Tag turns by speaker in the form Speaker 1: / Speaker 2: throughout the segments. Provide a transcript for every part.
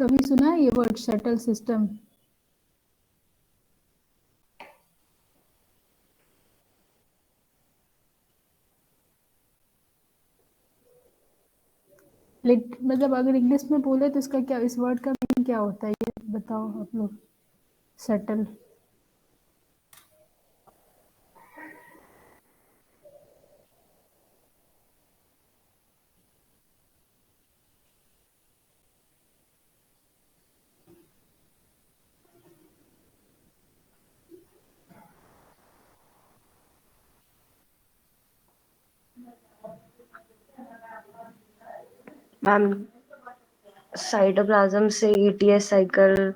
Speaker 1: कभी सुना है ये वर्ड शटल सिस्टम? मतलब अगर इंग्लिश में बोले तो इसका क्या, इस वर्ड का मीनिंग क्या होता है, ये बताओ आप लोग। शटल।
Speaker 2: मैम साइटोप्लाज्म से ईटीएस साइकिल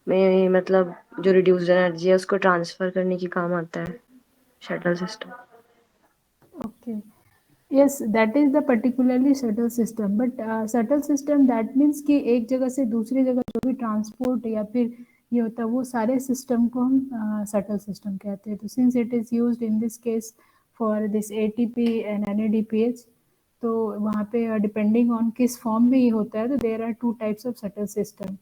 Speaker 2: में मतलब जो रिड्यूस्ड एनर्जी है उसको ट्रांसफर करने की काम आता है shuttle system.
Speaker 1: Okay, yes that is the particularly shuttle system, but shuttle system that means कि एक जगह से दूसरी जगह जो भी ट्रांसपोर्ट या फिर ये होता है वो सारे सिस्टम को हम शटल सिस्टम कहते हैं। तो since it is used in this case for this ATP and NADPH, तो वहाँ पे डिपेंडिंग ऑन किस फॉर्म में ये होता है, तो there are two types of shuttle system.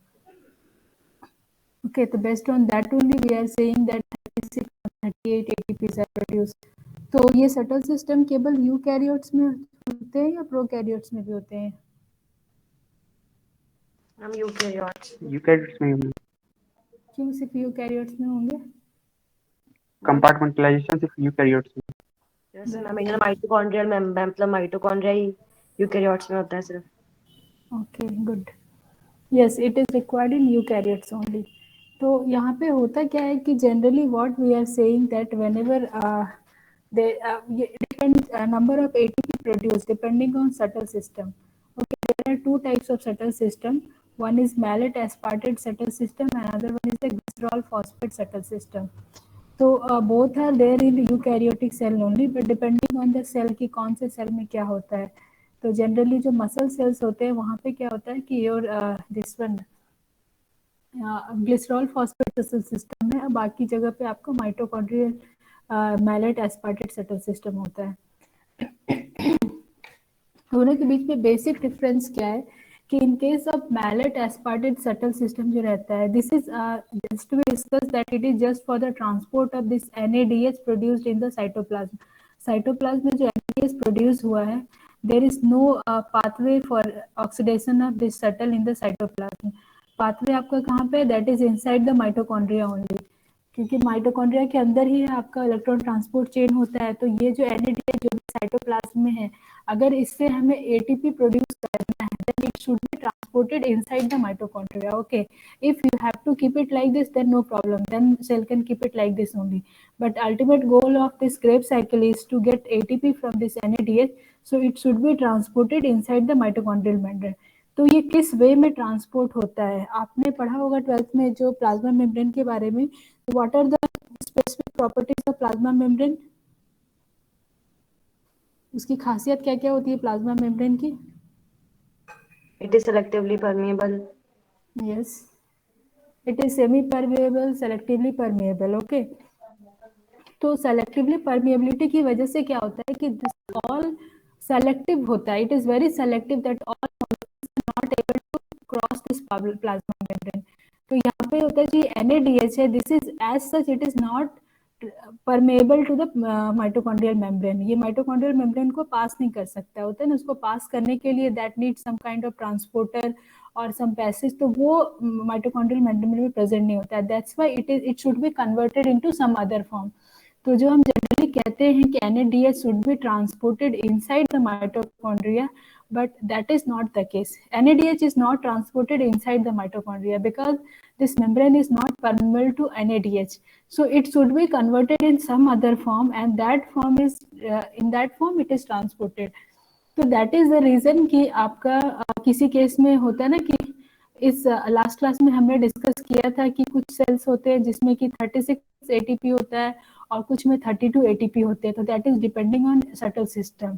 Speaker 1: Okay, so based on that only we are saying that 36 38 ATPs are produced. तो ये शटल सिस्टम केवल यूकैरियोट्स में होते हैं या प्रोकैरियोट्स में भी होते हैं?
Speaker 2: हम यूकैरियोट्स
Speaker 3: में होंगे।
Speaker 1: क्यों सिर्फ यूकैरियोट्स में होंगे?
Speaker 3: कंपार्टमेंटलाइजेशन सिर्फ यूकैरियोट्स में।
Speaker 2: जैसे मैम इनका माइटोकॉन्ड्रियल मेंबर मतलब माइटोकॉन्ड्रिया ही यूकैरियोट्स में होता है सिर्फ।
Speaker 1: Okay good, yes it is required in eukaryotes only. तो यहाँ पे होता क्या है कि generally what we are saying that whenever depend number of ATP produced depending on shuttle system. Okay, there are two types of shuttle system. One is malate aspartate shuttle system and another one is the glycerol phosphate shuttle system. So both are there in the eukaryotic cell only, but depending on the cell कि कौन से cell में क्या होता है। तो generally जो muscle cells होते हैं वहाँ पे क्या होता है कि your this one glycerol phosphate shuttle system है, बाकी जगह पे आपको mitochondrial malate aspartate shuttle system होता है। दोनों के बीच में बेसिक डिफरेंस क्या है कि in case of malate aspartate shuttle system जो रहता है, this is just to discuss that it is just for the transport of this NADH produced in the cytoplasm. Cytoplasm में जो एनएडीएच प्रोड्यूस हुआ है, there is no pathway for oxidation of this shuttle in the cytoplasm. Pathway आपका कहाँ पे, that is inside the mitochondria only, क्योंकि mitochondria के अंदर ही आपका इलेक्ट्रॉन ट्रांसपोर्ट चेन होता है। तो ये जो एनएडीएच जो साइटोप्लाज्म में है, अगर इससे हमें एटीपी प्रोड्यूस करना है, then it should be transported inside the mitochondria. Okay, if you have to keep it like this, then no problem, then cell can keep it like this only. But ultimate goal of this Krebs cycle is to get ATP from this NADH, so it should be transported inside the mitochondrial membrane. तो ये किस वे में transport होता है, आपने पढ़ा होगा 12th में जो प्लाज्मा मेम्ब्रेन के बारे में। What are the specific properties of plasma membrane, उसकी खासियत क्या क्या होती है प्लाज्मा मेम्ब्रेन की?
Speaker 2: It is selectively permeable.
Speaker 1: Yes, it is semi permeable, selectively permeable. Okay, तो सेलेक्टिवली परमिएबिलिटी की वजह से क्या होता है कि दिस ऑल सेलेक्टिव होता है, it is very selective that all not able to cross this plasma membrane. तो यहाँ पे होता है जी NADH है, this is as such it is not permeable to the mitochondrial membrane. ये माइटोकॉन्ड्रियल मेम्ब्रेन को पास नहीं कर सकता, होता है ना, उसको पास करने के लिए that need some kind of transporter और सम पैसेज, तो वो माइटोकॉन्ड्रियल मेम्ब्रेन में प्रेजेंट नहीं होता है। That's why it should be converted into some other form. तो जो हम जनरली कहते हैं कि NADH should be transported inside the mitochondria, but that is not the case. NADH is not transported inside the mitochondria because this membrane is not permeable to NADH. So it should be converted in some other form, and that form is in that form it is transported. तो that is the reason कि आपका किसी case में होता है ना कि इस लास्ट क्लास में हमने डिस्कस किया था कि कुछ सेल्स होते हैं जिसमें कि 36 ATP होता है और कुछ में 32 ATP होते हैं, तो that is depending on shuttle system.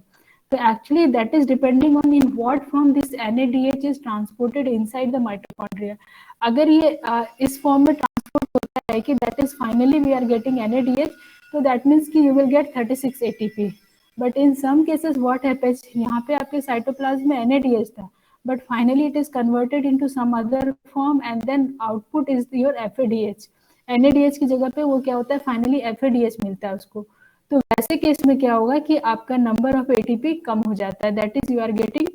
Speaker 1: तो actually that is depending on in what form this NADH is transported inside the mitochondria. अगर ये इस फॉर्म में ट्रांसपोर्ट होता है कि that is finally we are getting NADH, तो दैट मीन्स कि you will get 36 ATP। But in some cases what happens, यहाँ पे आपके साइटोप्लाज्म में NADH था, but finally it is converted into some other form and then output is your FADH. NADH की जगह पे वो क्या होता है, फाइनली FADH मिलता है उसको। तो वैसे केस में क्या होगा कि आपका नंबर ऑफ ATP कम हो जाता है, that is you are getting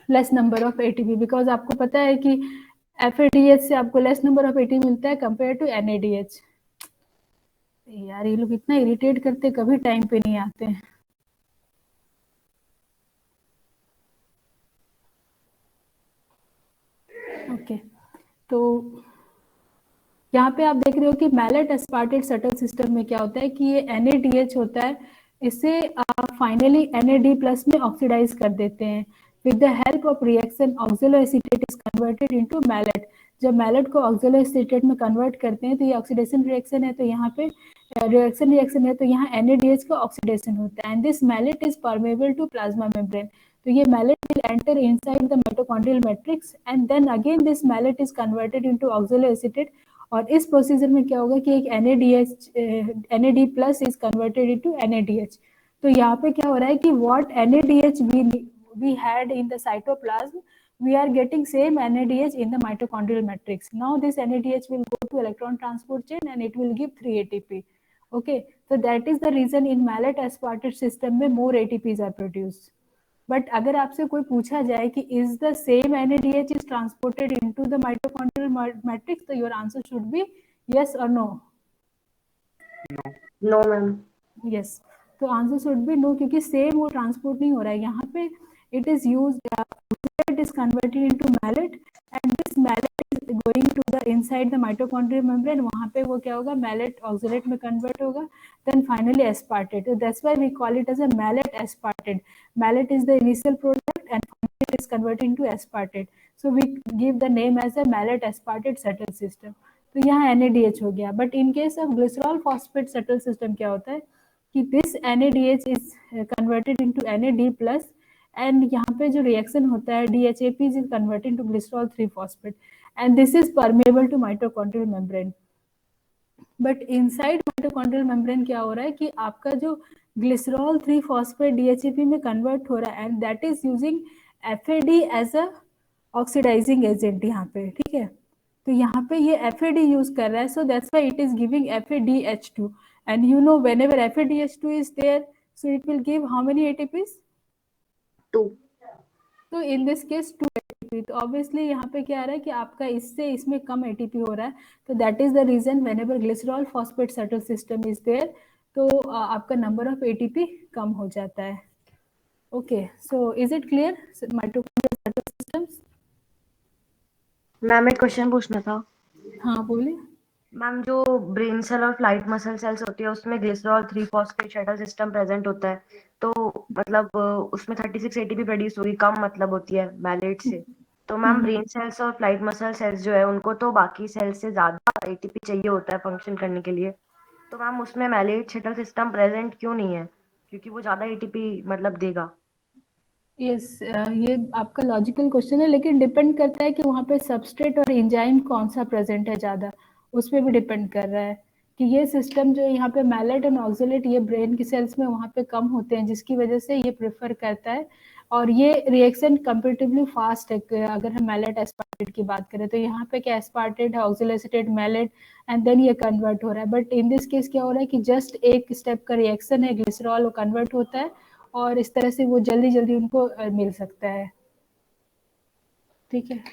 Speaker 1: less number of ATP, because आपको पता है कि FADH से आपको लेस नंबर ऑफ ATP मिलता है कंपेयर टू NADH। यार ये लोग इतना इरिटेट करते, कभी टाइम पे नहीं आते हैं। ओके तो यहाँ पे आप देख रहे हो कि मैलेट एस्पार्टेट सटल सिस्टम में क्या होता है कि ये NADH होता है, इसे फाइनली NAD प्लस में ऑक्सीडाइज कर देते हैं। With the help of reaction oxaloacetate is converted into malate. जब मैलेट को ऑक्सैलोएसीटेट में कन्वर्ट करते हैं तो ये ऑक्सीडेशन रिएक्शन है, तो यहाँ पे रिएक्शन है, तो यहाँ NADH का ऑक्सीडेशन होता है and this malate is permeable to plasma membrane. तो ये malate will enter inside the mitochondrial matrix and then again this mallet is converted into oxaloacetate, और इस प्रोसीजर में क्या होगा कि एक NAD plus is converted into NADH। तो यहाँ पे क्या हो रहा है कि what NADH we had in the cytoplasm, we are getting same NADH in the mitochondrial matrix. Now this NADH will go to electron transport chain and it will give 3 ATP. Okay, so that is the reason in mallet aspartate system में more ATPs are produced. But अगर आपसे कोई पूछा जाए कि is the same NADH is transported into the mitochondrial matrix, तो your answer should be yes और नो।
Speaker 2: No ma'am.
Speaker 1: यस, तो आंसर शुड बी नो, क्योंकि सेम वो ट्रांसपोर्ट नहीं हो रहा है। यहाँ पे it is use, it is converted into mallet and this mallet is going to the inside the mitochondrial membrane, वहाँ पे वो क्या होगा, mallet oxalate में convert होगा, then finally aspartate. So that's why we call it as a mallet aspartate. Mallet is the initial product and finally it is converted into aspartate. So we give the name as a mallet aspartate settle system. तो यहाँ NADH हो गया, but in case of glycerol phosphate settle system क्या होता है कि this NADH is converted into NAD plus and यहाँ पे जो रिएक्शन होता है DHAP is converted to glycerol 3-phosphate and this is permeable to mitochondrial membrane. But inside mitochondrial membrane क्या हो रहा है कि आपका जो ग्लिसरॉल 3-phosphate DHAP में कन्वर्ट हो रहा है and that is using FAD as a oxidising agent यहाँ पे, ठीक है। तो यहाँ पे ये FAD यूज कर रहा है, so that's why it is giving FADH2 and you know whenever FADH2 is there so it will give how many ATPs?
Speaker 2: 2।
Speaker 1: तो इन दिस केस 2 ATP। तो ऑब्वियसली यहाँ पे क्या आ रहा है कि आपका इससे इसमें कम ATP हो रहा है, तो that is the reason whenever glycerol phosphate shuttle system is there, तो आपका नंबर ऑफ ATP कम हो जाता है। Okay, so is it clear mitochondrial shuttle systems?
Speaker 2: Ma'am एक क्वेश्चन पूछना था।
Speaker 1: हाँ बोलिए।
Speaker 2: मैम जो ब्रेन सेल और फ्लाइट मसल सेल्स होती है उसमें glycerol 3-phosphate shuttle system present होता है, तो मतलब उसमें 36 ATP प्रोड्यूस होगी, कम मतलब होती है मैलेट से। तो मैम ब्रेन सेल्स और फ्लाइट मसल सेल्स जो है उनको तो बाकी सेल्स से ज्यादा ATP चाहिए होता है फंक्शन करने के लिए, तो मैम उसमें मैलेट शटल सिस्टम प्रेजेंट क्यों नहीं है? क्योंकि वो ज्यादा ATP मतलब देगा।
Speaker 1: यस, ये आपका लॉजिकल क्वेश्चन है, लेकिन डिपेंड करता है कि वहाँ पे सबस्ट्रेट और एंजाइम कौन सा प्रेजेंट है ज़्यादा, उस पर भी डिपेंड कर रहा है कि ये सिस्टम जो यहाँ पे मैलेट एंड ऑक्सलेट ये ब्रेन की सेल्स में वहाँ पे कम होते हैं, जिसकी वजह से ये प्रेफर करता है। और ये रिएक्शन कंपेरेटिवली फास्ट है अगर हम मैलेट एस्पार्टेट की बात करें, तो यहाँ पे क्या एस्पार्टेट है, ऑक्सलेट मैलेट एंड देन ये कन्वर्ट हो रहा है। बट इन दिस केस क्या हो रहा है कि जस्ट एक स्टेप का रिएक्शन है, ग्लिसरॉल वो कन्वर्ट होता है और इस तरह से वो जल्दी जल्दी उनको मिल सकता है, ठीक है।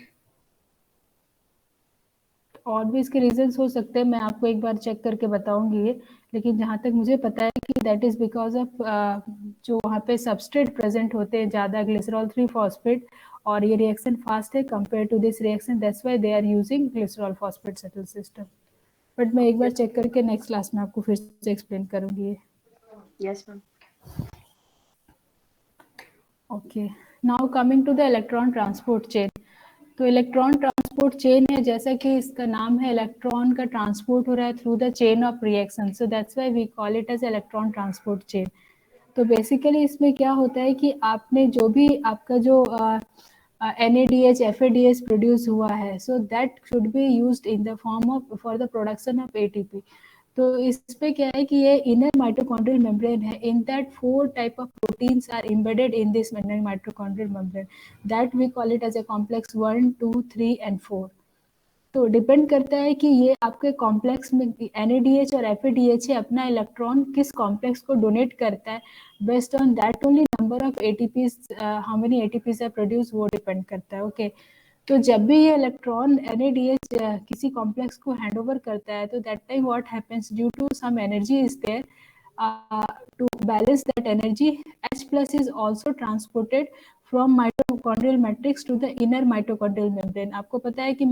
Speaker 1: और भी इसके रीजंस हो सकते हैं, मैं आपको एक बार चेक करके बताऊंगी ये, लेकिन जहाँ तक मुझे पता है कि दैट इज बिकॉज ऑफ जो वहाँ पे सबस्ट्रेट प्रेजेंट होते हैं ज़्यादा ग्लिसरॉल 3-phosphate, और ये रिएक्शन फास्ट है compare to this reaction, that's why they are using glycerol phosphate shuttle system. But मैं एक बार चेक करके नेक्स्ट क्लास में आपको फिर से एक्सप्लेन करूंगी ये।
Speaker 2: Yes ma'am.
Speaker 1: Okay, now coming to the electron transport chain. तो इलेक्ट्रॉन ट्रांसपोर्ट चेन है, जैसा कि इसका नाम है, इलेक्ट्रॉन का ट्रांसपोर्ट हो रहा है through the chain of reaction, so that's why we call it as electron transport chain. तो बेसिकली इसमें क्या होता है कि आपने जो भी आपका जो NADH FADH प्रोड्यूस हुआ है, so that should be used in the form of for the production of ATP। तो इस पे क्या है कि ये इनर माइटोकॉन्ड्रियल मेम्ब्रेन है, in that 4 type of proteins are embedded in this inner mitochondrial membrane, that we call it as a complex 1, 2, 3 and 4। तो depend करता है कि ये आपके कॉम्प्लेक्स में NADH और FADH अपना इलेक्ट्रॉन किस कॉम्प्लेक्स को डोनेट करता है, based on that only number of ATPs, how many ATPs are produce, वो डिपेंड करता है। ओके तो जब भी ये इलेक्ट्रॉन NADH किसी कॉम्प्लेक्स को हैंड ओवर करता है, तो that time what happens, due to some energy is there, to balance that energy, H plus is also transported from mitochondrial matrix to the inner mitochondrial membrane। आपको पता है कि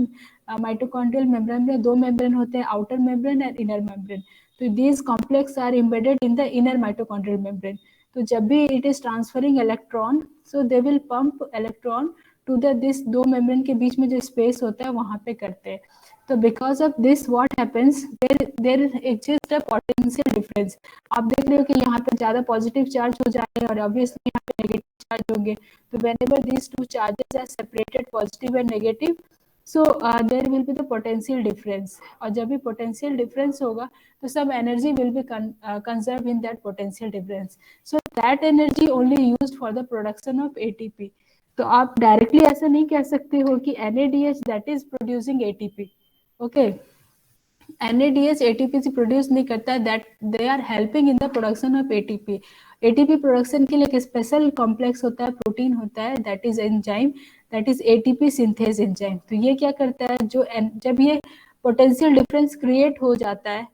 Speaker 1: mitochondrial membrane में 2 membrane होते हैं, outer membrane and inner membrane. तो these complex are embedded in the inner mitochondrial membrane। तो जब भी it is transferring electron, so they will pump electron to the this 2 membrane के बीच में जो स्पेस होता है वहां पे करते हैं। तो because of this what happens, there exist a potential difference. आप देख रहे हो कि यहाँ पे ज्यादा पॉजिटिव चार्ज हो जा रहे हैं और ऑब्वियसली यहाँ पे नेगेटिव चार्ज होंगे। तो whenever these two charges are separated, positive and negative, so there will be the potential difference. और जब भी पोटेंशियल डिफरेंस होगा तो सब energy will be conserve in that potential difference. So that energy only used for the production of ATP। तो आप directly ऐसा नहीं कह सकते हो कि NADH that is producing ATP। Okay NADH ATP से प्रोड्यूस नहीं करता है, that they are helping in the production of ATP। ATP production के लिए एक स्पेशल कॉम्प्लेक्स होता है, प्रोटीन होता है, that is enzyme, that is ATP synthase enzyme. तो ये क्या करता है, जो जब ये पोटेंशियल डिफरेंस क्रिएट हो जाता है,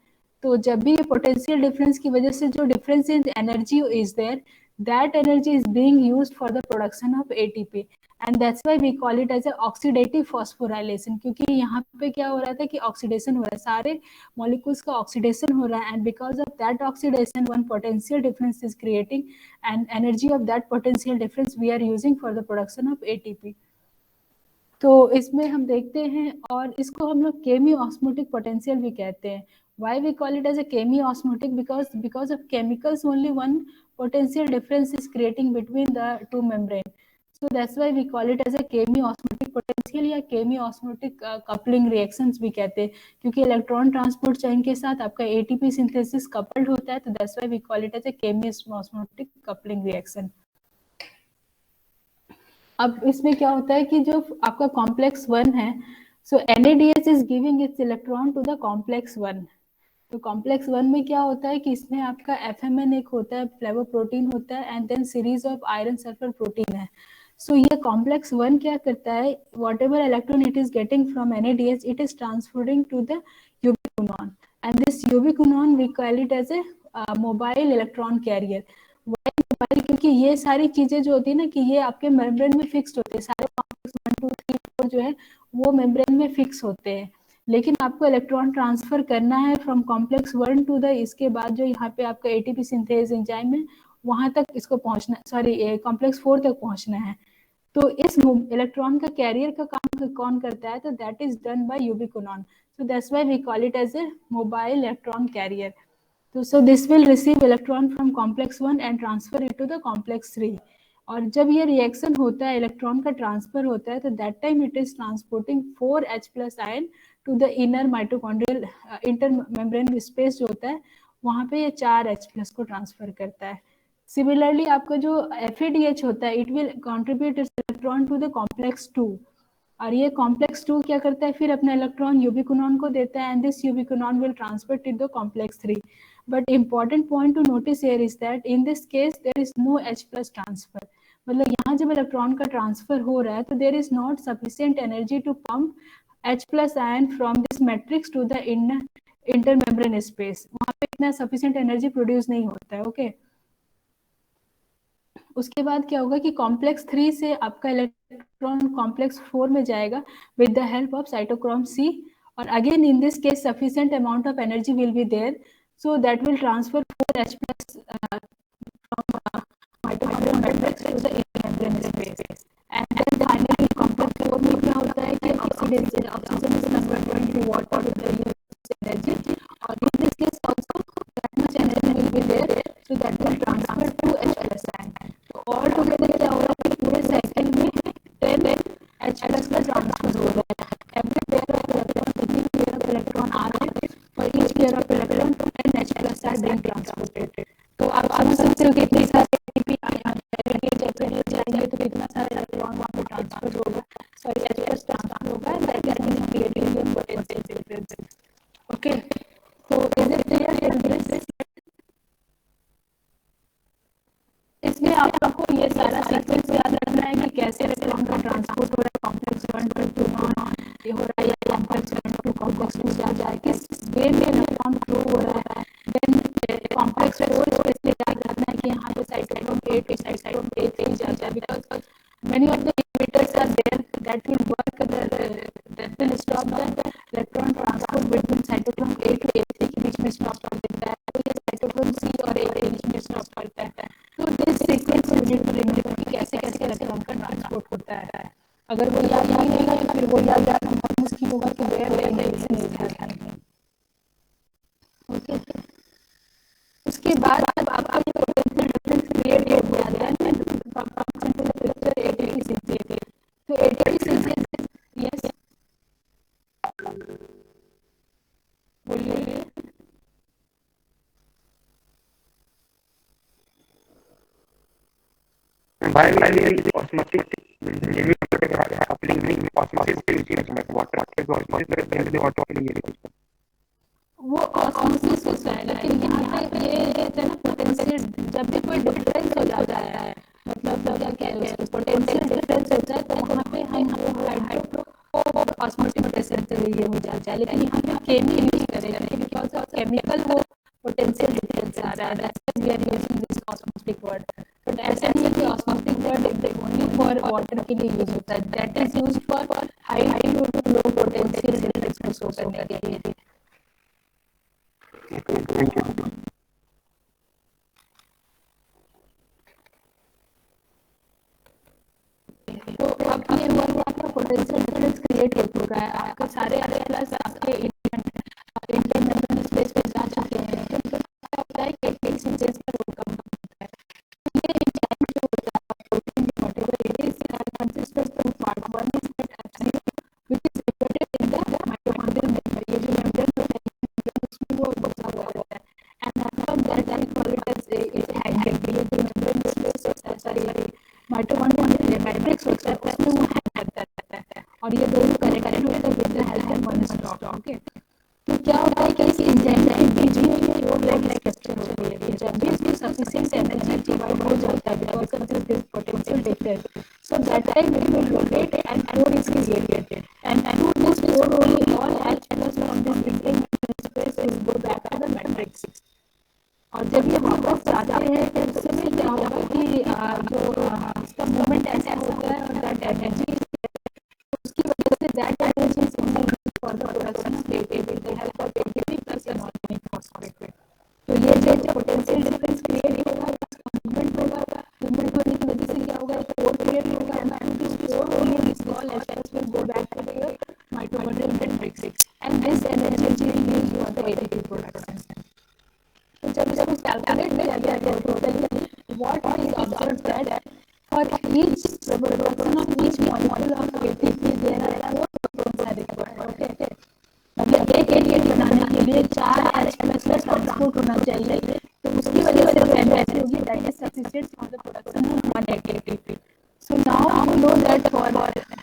Speaker 1: तो जब भी ये पोटेंशियल डिफरेंस की वजह से जो difference in energy is there, that energy is being used for the production of ATP, and that's why we call it as a oxidative phosphorylation। क्योंकि यहाँ पे क्या हो रहा था कि ऑक्सीडेशन हो रहा है, सारे मॉलिक्यूल्स का ऑक्सीडेशन हो रहा है, and because of that oxidation one potential difference is creating, and energy of that potential difference we are using for the production of ATP। तो इसमें हम देखते हैं, और इसको हम लोग केमी ऑस्मोटिक पोटेंशियल भी कहते हैं। Why we call it as a chemi-osmotic? Because of chemicals only one potential difference is creating between the two membrane. So that's why we call it as a chemi-osmotic potential या chemi-osmotic coupling reactions भी कहते हैं, क्योंकि electron transport chain के साथ आपका ATP synthesis coupled होता है, तो that's why we call it as a chemi-osmotic coupling reaction। अब इसमें क्या होता है कि जो आपका कॉम्प्लेक्स 1 है, so NADH is giving its electron to the complex 1। तो कॉम्प्लेक्स 1 में क्या होता है कि इसमें आपका FMN एक होता है, फ्लेवोप्रोटीन होता है, and then series of iron sulphur protein है। सो ये कॉम्प्लेक्स 1 क्या करता है, whatever electron it is getting from NADH, it is transferring to the ubiquinone, and this ubiquinone we call it as a mobile electron carrier. क्योंकि ये सारी चीजें जो होती है ना, कि ये आपके मेम्ब्रेन में फिक्स्ड होते हैं, सारे कॉम्प्लेक्स 1, 2, 3, 4 जो है वो मेम्ब्रेन में फिक्स होते हैं, लेकिन आपको इलेक्ट्रॉन ट्रांसफर करना है फ्रॉम कॉम्प्लेक्स 1 टू द, इसके बाद जो यहाँ पे आपका ATP सिंथेज एंजाइम है वहां तक इसको पहुंचना, सॉरी कॉम्प्लेक्स 4 तक पहुंचना है। तो इस इलेक्ट्रॉन का कैरियर का काम कौन करता है, तो that is done by ubiquinone. So that's why we call it as a mobile electron carrier. So this will receive electron from complex 1 and transfer it to the complex 3। और जब ये रिएक्शन होता है, इलेक्ट्रॉन का transfer होता है, तो that time it is transporting 4H+ ion to the inner mitochondrial inter membrane space जो होता है वहां पे ये 4H+ को ट्रांसफर करता है। सिमिलरली आपका जो FADH होता है, it will contribute its electron to the complex 2, और ये कॉम्प्लेक्स 2 क्या करता है, फिर अपना इलेक्ट्रॉन यूबिक्विनॉन को देता है, and this ubiquinone will transfer to the complex 3। But important point to notice here is that in this case there is no H+ transfer. मतलब यहाँ जब इलेक्ट्रॉन का ट्रांसफर हो रहा है, तो there is not sufficient energy to pump H+ ion from this matrix to the inter membrane space, वहाँ पे इतना सफिशिएंट एनर्जी प्रोड्यूस नहीं होता है। ओके उसके बाद क्या होगा कि कॉम्प्लेक्स 3 से आपका इलेक्ट्रॉन कॉम्प्लेक्स 4 में जाएगा with the help of cytochrome C, और again in this case sufficient amount of energy will be there, so that will transfer 4H+ from mitochondrial matrix to the inner membrane space, and then finally complex 4 में क्या होता है कि oxygen is converted into water with the use of energy, और in this case also that much energy will be there, so that will transfer to H+ ion। तो all together क्या हो रहा है कि पूरे साइकिल में 10H+ का ट्रांसफर हो रहा है। every pair of electron, जितनी pair of electron आ रहे हैं, for each pair of electron क्योंकि इतने सारे ATP जाएंगे तो कितना सारा इलेक्ट्रॉन वहाँ पे ट्रांसफर होगा, सॉरी H+ ट्रांसफर होगा, and that is creating a potential difference. Okay, so is it clear till this? इसमें आपको ये सारा सीक्वेंस याद रखना है कि कैसे इलेक्ट्रॉन का ट्रांसपोर्ट हो रहा है, कॉम्प्लेक्स 1 टू नॉन ये हो रहा है, या कॉम्प्लेक्स 1 टू कॉम्प्लेक्स 2 जा जाए, किस वे में इलेक्ट्रॉन फ्लो हो रहा है। देन कॉम्प्लेक्स 4 इसलिए याद रखना है कि यहाँ पे साइटोक्रोम 8 साइटोक्रोम 8 जा जाए, because many of the inhibitors are there that will work that will stop the electron transport between cytochrome A to A3 के बीच में stop कर देता है, तो ये cytochrome C और A के बीच में stop करता है। तो दिस सीक्वेंस यूनिट में रिमेंबर कि कैसे कैसे इलेक्ट्रॉन का ट्रांसपोर्ट होता है। अगर वो याद नहीं रहेगा तो फिर वो याद रखना मुश्किल होगा कि where inhibition is happening. Okay, उसके बाद अब आपका ये पोटेंशियल डिफरेंस क्रिएट हो जाता है पिक्चर ATP सिंथेस। तो ATP सिंथेस, यस बोलिए।
Speaker 3: Why osmotic coupling osmosis के बीच में water के osmosis लगता है water के लिए
Speaker 1: वो ऑस्मोसिस होता है, लेकिन यहाँ पे ये कहते हैं ना पोटेंशियल, जब भी कोई डिफरेंस हो जाता है, मतलब क्या कहते हैं पोटेंशियल डिफरेंस होता है, तो वहाँ पे हम वो हाइड्रो को ऑस्मोटिक प्रेशर के लिए हो जाता है, लेकिन यहाँ पे केमी यूज करेंगे बिकॉज ऑफ केमिकल वो पोटेंशियल डिफरेंस आ रहा है, that's why we are using this osmotic word. But ऐसा नहीं है कि osmotic word only for water के लिए यूज होता है, that is use for high to low potential difference को शो करने के लिए।
Speaker 3: Thank you.
Speaker 1: तो अब ये हुआ कि आपका पोटेंशियल डिफरेंस क्रिएट हो चुका है, आपके सारे प्लस आपके इंटरनल स्पेस पे जा चुके हैं, तो क्या होता है कि एक सिंथेसिस का रोल कम होता है। ये एंजाइम जो होता है प्रोटीन के whatever it is consist of two part, one is that which is located in the mitochondrial membrane, ये जो मेम्ब्रेन होता है उसमें वो बचा हुआ रहता है, and after that I call it as it hanging, ये जो मेम्ब्रेन स्पेस होता है, सॉरी माइटोकॉन्ड्रियल मैट्रिक्स होता है उसमें वो हैंग करता रहता है, और ये दोनों कनेक्टेड होते हैं with the help of one stop. Okay, तो क्या होता है कि इस एंजाइम के बीच में वो लेग स्ट्रक्चर होती है, जब भी इसको सफिशिएंट एनर्जी प्रोवाइड हो जाता है because of this potential difference, so that time it will rotate and pore is created, and through this pore only all H+ from this between space will go back to the matrix. और जब ये वापस जाते हैं तो उस समय क्या होगा कि जो इसका मूवमेंट ऐसा होता है और दैट एनर्जी उसकी वजह say that energy is used for the production of ATP with the help of ATP plus inorganic phosphate. तो ये जो पोटेंशियल डिफरेंस क्रिएट होगा, मूवमेंट होगा, मूवमेंट होने की वजह से क्या होगा, फोर क्रिएट होगा, and this pore only this all H+ will go back to the mitochondrial matrix, and this energy is used for the ATP production. तो जब इसको कैलकुलेट किया गया totally what is observed that for each production of each molecule of ATP there are four protons are required. Okay, मतलब एक ATP बनाने के लिए 4 H+ ट्रांसपोर्ट होना चाहिए, तो उसकी वजह से जो एनर्जी होगी that is sufficient for the production of 1 ATP। So now you know that for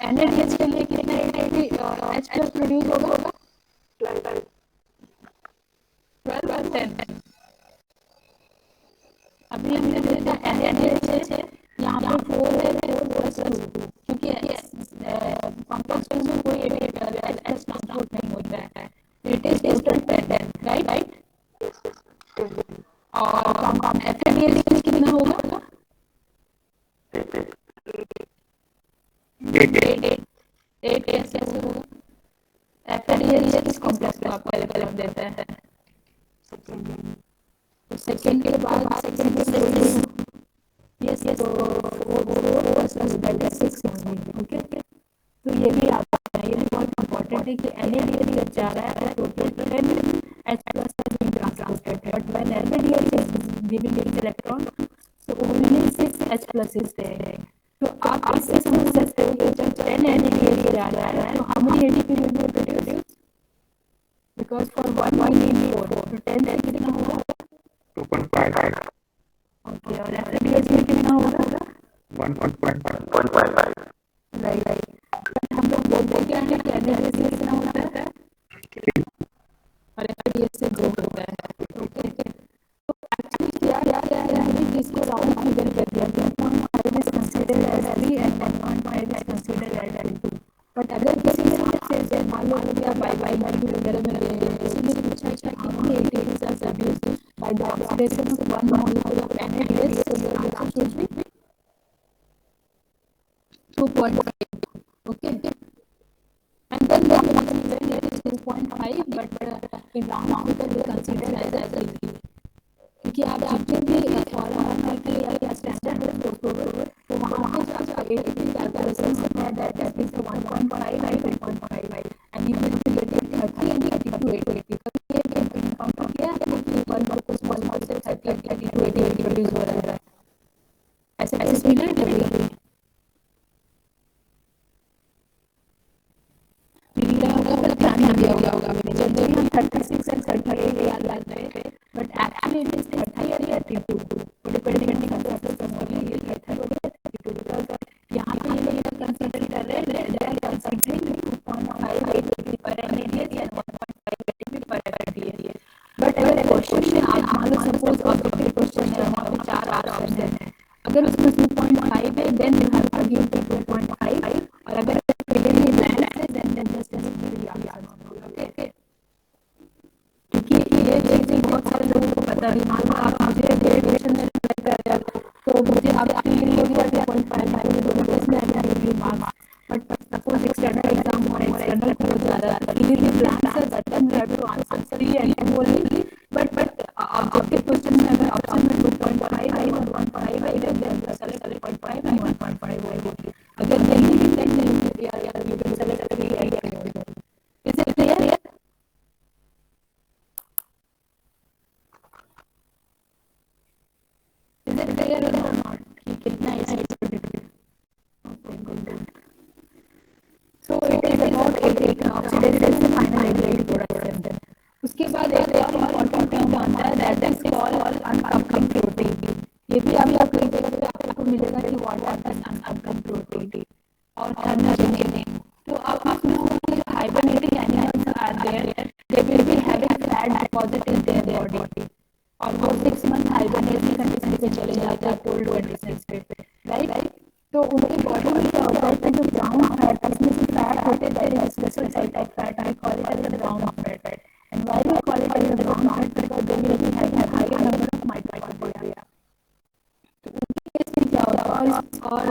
Speaker 1: NADH के लिए कितना H+ प्रोड्यूस होगा, 12 और 10। अभी हमने देखा NADH है, यहाँ पे 4 है, 4 + 2, क्योंकि कॉम्प्लेक्स में कोई H+ ट्रांसपोर्ट नहीं होता है, इट इज टोटल 10, राइट। और FADH के लिए कितना होगा, 8 कैसे होगा। FADH किस कॉम्प्लेक्स को आपको अलग देता है, तो सेकेंड के बाद सेकेंड में यस तो 4 + 6 होंगे। ओके, तो ये भी आता है, ये भी बहुत इंपॉर्टेंट है कि NADH जब जा रहा है total 10 H+ has been transported, but when NADH is giving its electron so only 6 H+ is there। तो आप इससे समझ सकते हो कि जब 10 NADH जा रहा है तो how many ATP will be produced, because for 1 we need 4, तो 10 से कितना होगा
Speaker 3: 2.5।
Speaker 1: ओके, pH में कितना होगा
Speaker 3: 1.5
Speaker 1: राइट। बट हम लोग बोलते क्या है कि NaBH में कितना होता है और FADH से ग्रो होता है। ओके, तो एक्चुअली क्या क्या क्या है कि इसको राउंड फिगर कर दिया 10.5 is considered as 3 and 1.5 is considered as 2। But अगर किसी ने से मान लो कि आप बाई वगैरह में ले रहे हैं, किसी ने पूछा कि how many ATPs are produced by the oxidation of one molecule of NaDH, so your answer should be 2.5. Okay, and then it is 2.5, but in round figure we consider as a 3, क्योंकि आप जितने भी formula के या standard तो वहाँ पे जो आपका ATP कैलकुलेशन होता है that is 1.5 and 1.5 and you will be getting 30 and 32 ATP। कभी ये कंफर्म किया कि वन फोकस मॉलिक्यूल से 30 and 32 ATP प्रोड्यूस हो रहा है, ऐसा केस मिला है कभी? दिया होगा मैंने जनरली हम 36 and 38 याद रखते हैं, बट एक्चुअली इट इज 30 और 32 डिपेंडिंग ऑन द फॉर्मूला ये 30 और 32 बिकॉज़ यहाँ पे ये लोग कंसीडर कर रहे हैं दे आर कंसीडरिंग 2.5 ATP पर NaDH and 1.5 ATP पर FADH। बट अगर क्वेश्चन में आप मान लो सपोज ऑब्जेक्टिव क्वेश्चन है वहाँ पे 4 ऑप्शन है, अगर उसमें 2.5 है then you have to give 2.5 और अगर क्लियरली ब्लैंक है देन जस्ट क्योंकि ये चीजें बहुत सारे लोगों को पता है। मान लो आप मुझे डेरिवेशन में तो मुझे आप क्लियरली हो गया 2.5 इसमें आएगा marks, but suppose external exam हो रहा है, एक्सटर्नल क्लोज जा रहा है, क्लियरली ब्लैंक है then you have to answer 3 and 2 only. But objective question में अगर ऑप्शन में 2.5 है और 1.5 है देन यू सेलेक्ट 2.5 and 1.5 होगी। अगर नहीं है then you can select 3 and 2। Is it clear? Is it clear or not? कितना So it is about oxidation से final ADH production। उसके बाद एक और इम्पोर्टेंट टर्म आता है that is called uncoupling protein. ये भी आप लोग कई जगह पे आपको मिलेगा कि व्हाट इज अनकपलिंग प्रोटीन और थर्मोजेनिक। तो अब इसमें होगा कि hibernating animals are there, they will be having fat deposit in their body और वो 6 मंथ हाइबरनेटिंग कंडीशन पे चले जाते हैं कोल्ड कंडीशंस पे, राइट। तो उनकी बॉडी में क्या होता है कि जो ब्राउन फैट इसमें से फैट होते हैं there is special type of fat we call it as brown fat and why we call it as brown fat because they will be having higher number of mitochondria. तो उनके case में क्या होता है और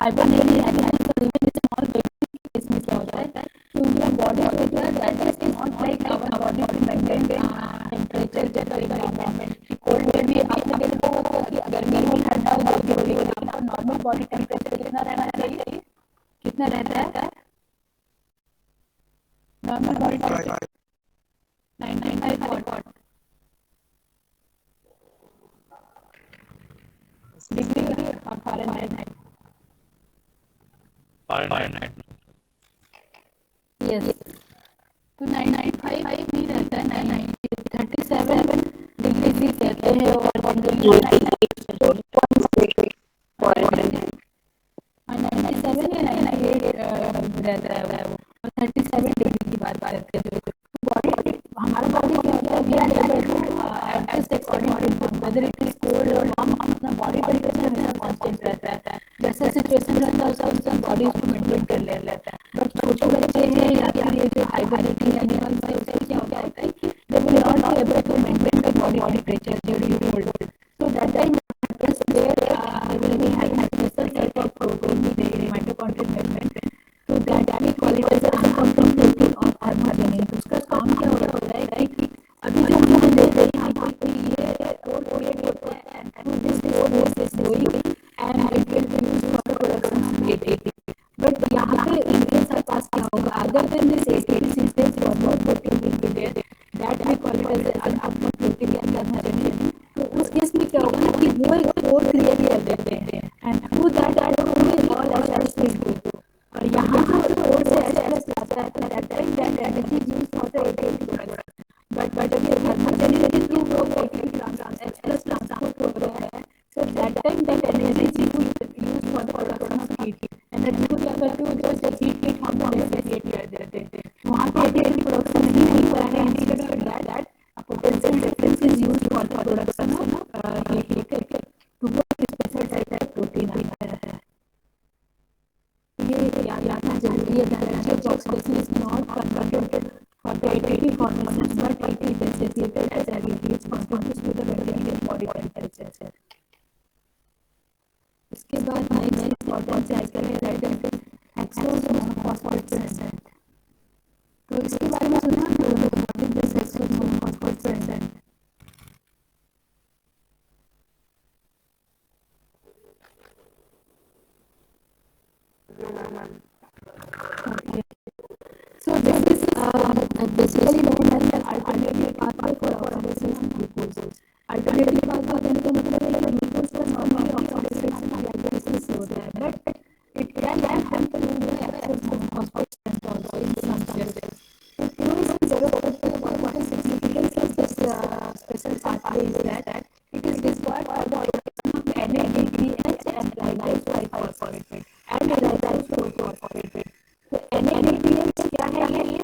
Speaker 1: hibernating animals और even small baby के case में क्या होता है कि उनका बॉडी होता है that is not like our body to maintain temperature general environment. Cold में भी आपने देखा होगा कि गर्मी में ठंडा हो जाती है लेकिन आपका नॉर्मल बॉडी टेम्परेचर कितना रहना चाहिए, कितना रहता है normal body temperature 95 degree of Fahrenheit. Yes, तो 95 नहीं रहता है, 37 डिग्री कहते हैं और 97 रहता है वो और 37 डिग्री की बात करते हैं। बॉडी हमारा बॉडी क्या होता है we are able to adjust according to weather it is cold और वार्म, अपना बॉडी टेम्परेचर हमेशा कांस्टेंट रहता है, जैसा सिचुएशन रहता है उसका बॉडी उसको मेंटेन कर लेता है। बट छोटे बच्चे हैं या फिर ये जो हाइबरनेटिंग एनिमल्स है उससे क्या होता है कि they will not be able to maintain the body temperature during cold, so that time they will be having a special type of protein in their mitochondrial membrane, so that we call it as a uncoupling protein or thermogenic। उसका काम क्या होता है कि अभी जो हम लोग देख रहे हैं यहाँ पर ये कोड क्रिएट होता है and through this code is going and it will be used for the production of ATP। But यहाँ पे इनके पास क्या होगा other than this ATP synthase one more protein will be there that we call it as an uncoupling protein या thermogenic। तो उस case में क्या होगा ना कि वो एक कोड क्रिएट कर देते हैं and through that all H plus और यहाँ जो कोड से एच प्लस आता है तो that time that energy used for the ATP production. But जब ये थर्मोजेनिक थ्रू वो ATP transfer H plus transport हो रहा है, that time that energy is used for the production of heat. Energy को क्या करते हो, जस्ट हीट हम डिफरेंशिएट कर देते हैं, वहाँ पे एनर्जी प्रोडक्शन नहीं होता है, instead of that potential difference is used for the production of heat to special type of protein आता है। ये याद रखना जरूरी है, the energy of oxidation is not converted for the ATP formation, but it is associated as aggregates contributes to the maintaining of body temperature. इसके बाद next important cycle है that is hexose monophosphate present. तो इसके बारे में सुना है, what is this hexose monophosphate present? Okay. So this is basically known as the alternative pathway for oxidation of glucose. Alternative pathway का मतलब है कि glucose का normally oxidation glycolysis से होता है, but it can happen through the excess monophosphate also in some cases. तो क्यों इसकी जरूरत पड़ती है, what is significance of this special pathway is that it is required for the oxidation of NADPH and lysine phosphate and lysine phosphate. तो NADPH क्या है ये?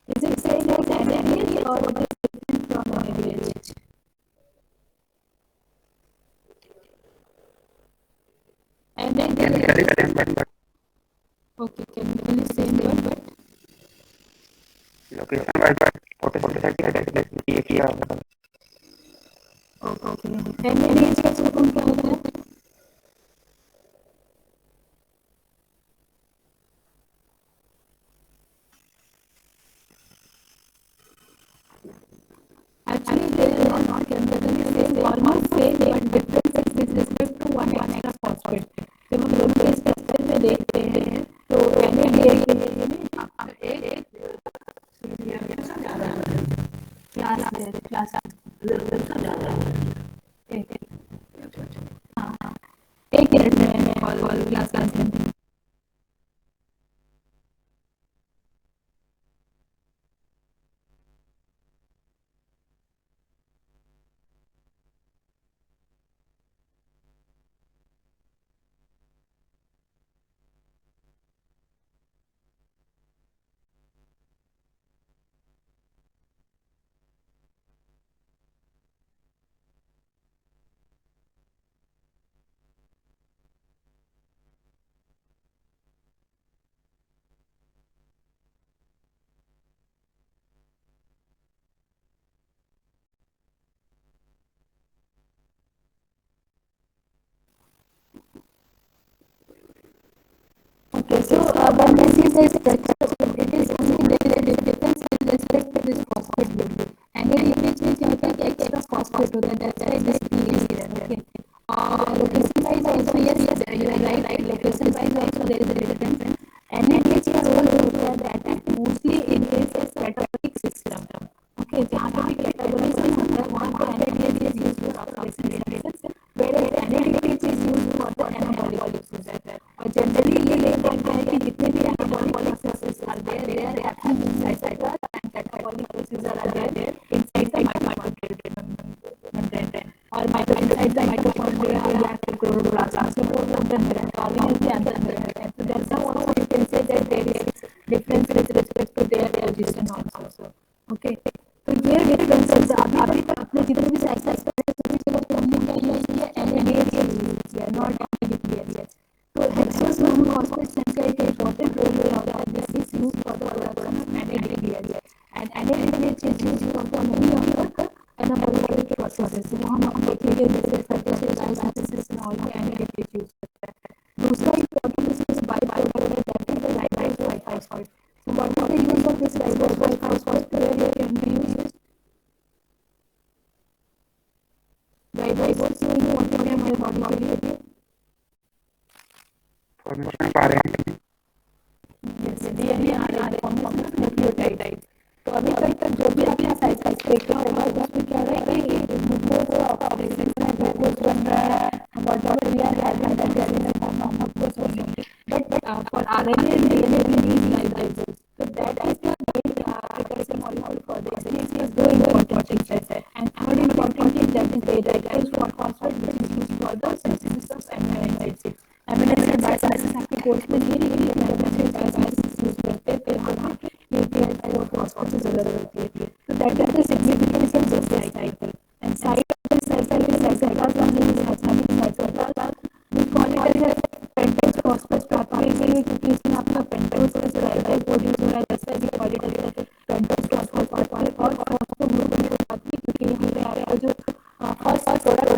Speaker 1: Is it same as NADH or it is different from NADH? NADH. Okay, chemically same but
Speaker 3: location wise potential किया होगा।
Speaker 1: okay. NADH का full form क्या होता है? Actually, they are not chemically same, almost same, but difference is with respect to one extra phosphate. जब हम दोनों के स्ट्रक्चर में देखते हैं तो NADH के लिए एक क्लास एक मिनट में call class Okay, so when we see the structure, it is only there is a difference with respect to this phosphate group. And then it is क्या होता है कि extra phosphate होता है, that's why this P is here. Okay. और location wise also yes, you are right. Location wise also there is a difference. NADH का role होता है that is mostly in case of catabolic system. Okay, जहाँ पे भी catabolism होता है वहाँ पे NADH is used for oxidation reactions, whereas NADH is used for the anabolic processes. और जनरली ये देखा है कि जितने भी anabolic processes are there they are happening inside and catabolic processes are there inside the mitochondria और inside the mitochondria या फिर क्लोरोप्लास्ट को अंदर में ऑर्गेनेल के अंदर में रहते हैं। तो that's how also you can say that there is difference with respect to their position also. Okay, तो ये डिफरेंसेस अभी तक अपने जितने भी साइकिल्स पढ़े तो हमने क्या यूज किया, NADH यूज किया, नॉट NADPH। तो हेक्सोस मोनोफॉस्फेट का एक इम्पोर्टेंट रोल होता है, this is used for the production of NADPH and NADPH is used for the many of the anabolic processes. वो हम देखेंगे जैसे फोटोसिंथेसिस में ऑल NADPH यूज करता है। दूसरा इम्पोर्टेंट इसमें बाय प्रोडक्ट है that is the ribose phosphate. So what is the use of this ribose phosphate where it can be used? Ribose क्यों इम्पोर्टेंट है हमारे बॉडी के लिए?
Speaker 3: फॉर्मेशन पा रहे हैं
Speaker 1: DNA RNA formation of nucleotide. तो अभी तक जो भी आपने साइकिल देखा होगा उसमें क्या है कि ग्लूकोज ऑक्सीडेशन में ग्लूकोज बन रहा है, whatever we are having that is in the form of glucose, but for RNA and DNA we need lipases. So that is the main precursor molecule for this. This is very important thing, and third important thing that is the ribose phosphate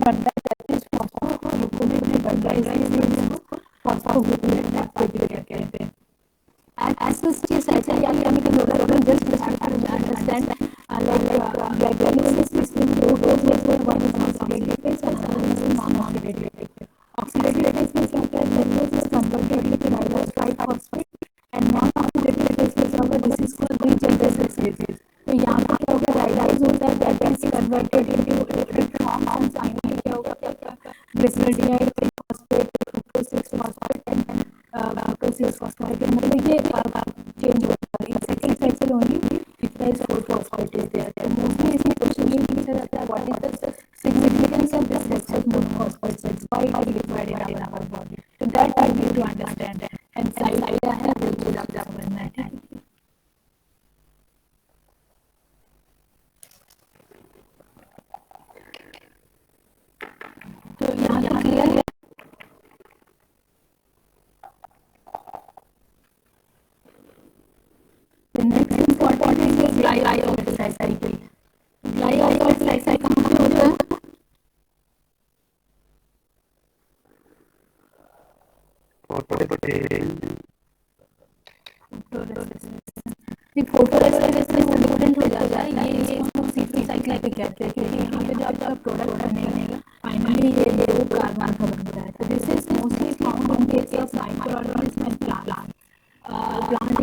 Speaker 1: बनता है that is फॉस्फोग्लूकोनेट में बनता है, इसलिए इसको फॉस्फोग्लूकोनेट कहते हैं। As this is chemical development, just have to understand like glycolysis system, two phases, one is oxidative phase and another is non-oxidative phase. Oxidative phase में क्या होता है, glucose is converted into ribose 5-phosphate and non-oxidative phase में क्या होगा, this is called regeneration phase. तो यहाँ पे क्या होगा, राइबोज होता है that is converted into different forms and finally क्या होगा, glyceraldehyde 3-phosphate, fructose 6-phosphate and glucose 6-phosphate, मतलब ये change होता है. In second cycle only इतना is 4-phosphate is there. So mostly इसमें क्वेश्चन ये पूछा जाता है, what is the significance of this such phosphates? Why it is required in our body? So that I need to understand. And side क्या है वो चीज आप समझना है, ठीक है. तो यहाँ तक क्लियर है. The next important thing is glyoxal cycle. Glyoxal cycle कहाँ पे होता है? फोटोरेसिस्ट वो डिफरेंट हो जाता है, ये इसको हम C3 साइकिल पे कहते हैं क्योंकि यहाँ पे जो आपका प्रोडक्ट बनेगा फाइनली ये वो कार्बन का बनता है. तो this is mostly found in case of microorganism and plant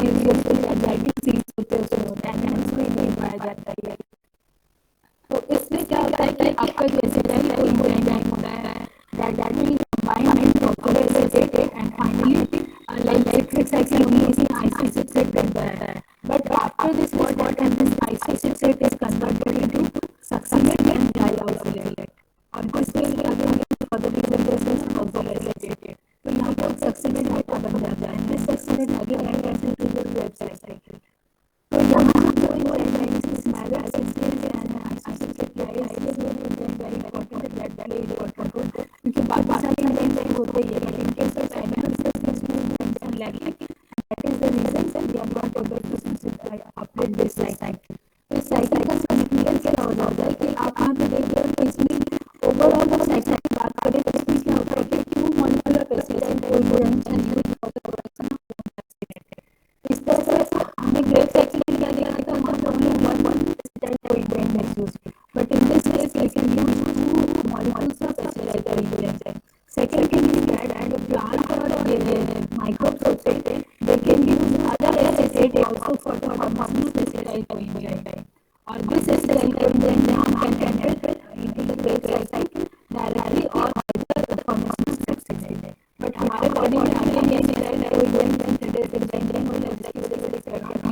Speaker 1: usually एजाइटिक सीड्स होते हैं उसमें होता है एंड इसमें ये पाया जाता है. तो इसमें क्या होता है कि आपका जो एसिटाइल कोएंजाइम होता है that will combine with phosphorus acetate and finally like citric cycle only इसमें isocitrate बनता है. But after this what happens, this isocitrate is converted into succinate and glyoxylate और this will again further regeneration is also acetate. तो यहाँ पे succinate बेटा बन जाता है. This succinate again enters into the website cycle. तो यहाँ जो enzymes is mega acetate and isocitrate is very important and that very important role क्योंकि बाकी सारी एंजाइम होते ही है but in case of cyanosis this is lacking and that is the reason we are not able to update this cycle. तो इस cycle का significance क्या हो जाता है कि आप यहाँ पे देख रहे हो कि इसमें ओवरऑल जब साइकिल की बात करें तो इसमें क्या होता है कि 2 molecular pesticide coenzymes and production इस तरह से हमने ग्रेप साइकिल में क्या देखा था, वहाँ पे only one pesticide coenzyme is used but in this case we can use 2 molecules of pesticide coenzyme. Second thing is that the plant or microbes also they can use other acetate also for the formation of pesticide coenzyme or this pesticide coenzyme now can enter into the grape cycle directly or by the formation of pesticide. But हमारे body में अगर ये pesticide coenzyme synthesis enzyme होता है जिसकी वजह से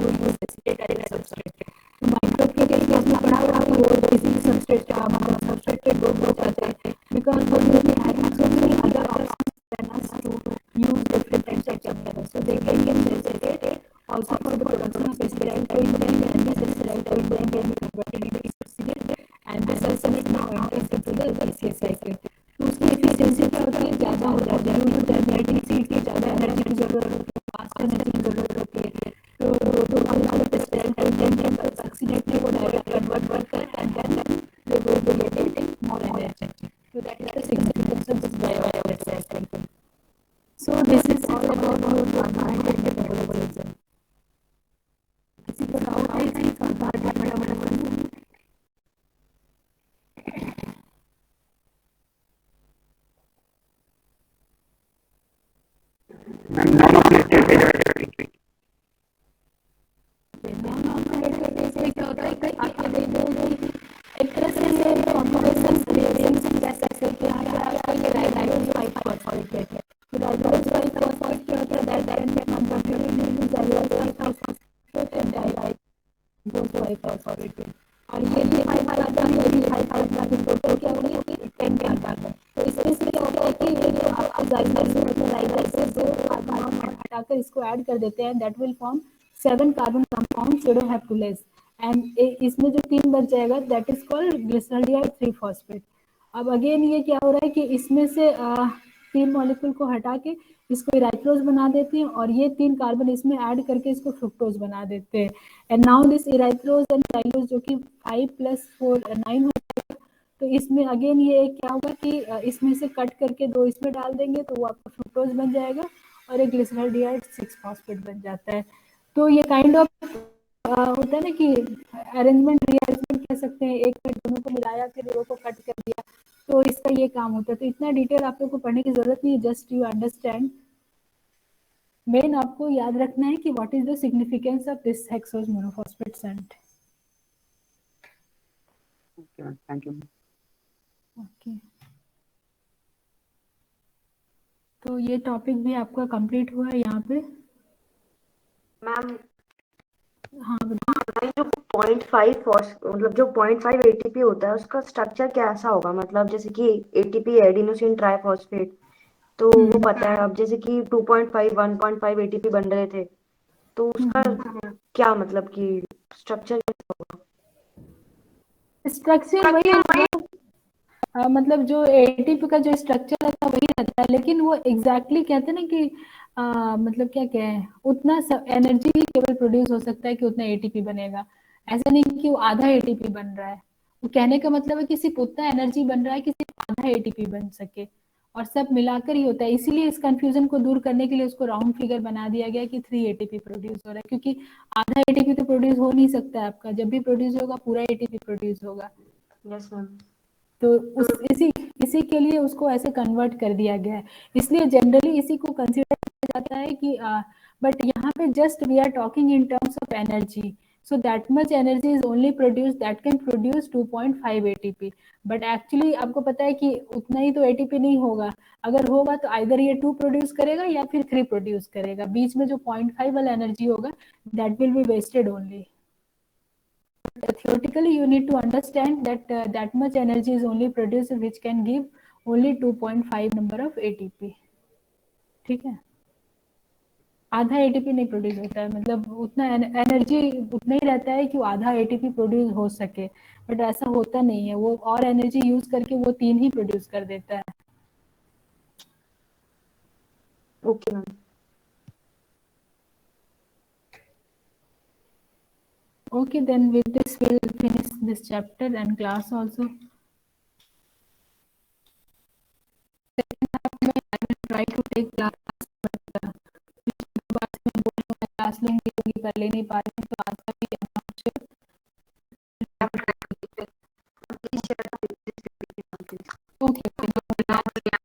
Speaker 1: use acetate as substrate. तो माइक्रोब के केस में आपने पढ़ा होगा कि वो किसी सबस्ट्रेट का मतलब सबस्ट्रेट के ग्रुप हो जाते हैं because they may have so many other options than us to use different types of chemicals. So they can use acetate also for the production of pesticide coenzyme and this pesticide coenzyme can be converted into succinate and the succinate now enters into the BCA cycle. तो उसकी efficiency क्या होती है, ज़्यादा हो जाती है क्योंकि जेनेटिक सीड की ज़्यादा एनर्जी की जरूरत होती है, फास्ट एनर्जी की जरूरत होती है. तो हमारे pesticide coenzyme के succinate में वो डायरेक्ट कन्वर्ट करता है and then they will be getting more energy. So that is the significance of this glyoxal cycle. So this is all about your carbohydrate metabolism. किसी को डाउट है कि carbohydrate metabolism? Non-oxidative phase में क्या होता है कि आप ये देख रहे हो कि एक तरह से ये कॉम्बिनेशन रिएक्शन कह सकते हैं कि यहाँ पे आपका ये राइबोज 5-phosphate है. तो राइबोज 5-phosphate क्या होता है that can be converted into cellulose 5-phosphate and ribose 5-phosphate और ये भी 5 कार्बन है, ये भी 5 कार्बन टोटल क्या होगी 10 कार्बन. तो इसमें से क्या होता है कि ये जो आपका जाइलेज मतलब राइबोज से जो कार्बन हटाकर इसको ऐड कर देते हैं that will form 7 carbon compound pseudohaptulase and इसमें जो 3 बच जाएगा that is called glyceraldehyde 3-phosphate. अब अगेन ये क्या हो रहा है कि इसमें से 3 मॉलिक्यूल को हटा के इसको इराइथ्रोज बना देते हैं और ये 3 कार्बन इसमें ऐड करके इसको फ्रुक्टोज बना देते हैं and now this erythrose and xylose जो कि 5 + 4 9 हो जाएगा. तो इसमें अगेन ये क्या होगा कि इसमें से कट करके 2 इसमें डाल देंगे तो वो आपका फ्रुक्टोज बन जाएगा और एक ग्लिसरॉल्डिहाइड 6 फॉस्फेट बन जाता है। तो ये काइंड ऑफ होता है ना कि अरेंजमेंट रीअरेंजमेंट कह सकते हैं, एक में दोनों को मिलाया फिर दो को कट कर दिया, तो इसका ये काम होता है। तो इतना डिटेल आप लोग को पढ़ने की जरूरत नहीं है, जस्ट यू अंडरस्टैंड। मेन आपको याद रखना है कि what is the significance of this hexose monophosphate shunt.
Speaker 3: Okay, thank you.
Speaker 1: Okay, तो ये टॉपिक भी आपका कंप्लीट हुआ है यहाँ पे।
Speaker 2: मैम
Speaker 1: हाँ बताइए।
Speaker 2: जो 0.5 मतलब जो 0.5 एटीपी होता है उसका स्ट्रक्चर कैसा होगा, मतलब जैसे कि एटीपी एडिनोसिन ट्राइफॉस्फेट तो वो पता है, अब जैसे कि 2.5 1.5 एटीपी बन रहे थे तो उसका क्या मतलब कि स्ट्रक्चर कैसा होगा?
Speaker 1: स्ट्रक्चर वही होगा, मतलब जो एटीपी का जो स्ट्रक्चर रहता है वही रहता है, लेकिन वो एग्जैक्टली कहते हैं ना कि मतलब क्या कहें, उतना एनर्जी ही केवल प्रोड्यूस हो सकता है कि उतना एटीपी बनेगा। ऐसा नहीं कि वो आधा एटीपी बन रहा है। वो कहने का मतलब है कि सिर्फ उतना एनर्जी बन रहा है कि सिर्फ आधा एटीपी बन सके, और सब मिलाकर ही होता है। इसीलिए इस कंफ्यूजन को दूर करने के लिए उसको राउंड फिगर बना दिया गया कि 3 एटीपी प्रोड्यूस हो रहा है, क्योंकि आधा एटीपी तो प्रोड्यूस हो नहीं सकता है आपका, जब भी प्रोड्यूस होगा पूरा एटीपी प्रोड्यूस होगा।
Speaker 2: Yes ma'am.
Speaker 1: तो इसी इसी के लिए उसको ऐसे कन्वर्ट कर दिया गया है। इसलिए जनरली इसी को कंसिडर किया जाता है कि बट यहाँ पे just we are talking in terms of energy, so that much energy is only produce that can produce 2.5 ATP. But actually आपको पता है कि उतना ही तो एटीपी नहीं होगा, अगर होगा तो आइदर ये 2 प्रोड्यूस करेगा या फिर 3 प्रोड्यूस करेगा, बीच में जो 0.5 वाला एनर्जी होगा that will be wasted only. Theoretically you need to understand that that much energy is only produced which can give only 2.5 number of ATP। ठीक है, आधा एटीपी नहीं प्रोड्यूस होता है, मतलब उतना एनर्जी उतना ही रहता है कि वो आधा एटीपी प्रोड्यूस हो सके, बट ऐसा होता नहीं है, वो और एनर्जी यूज करके वो 3 ही प्रोड्यूस कर देता है।
Speaker 2: Okay ma'am.
Speaker 1: Okay, then with this we'll finish this chapter and class also. Second half में I will try to take class, but बाद में बोलूँगा क्लास लेंगे, कर ले नहीं पा रहे हैं, तो आज का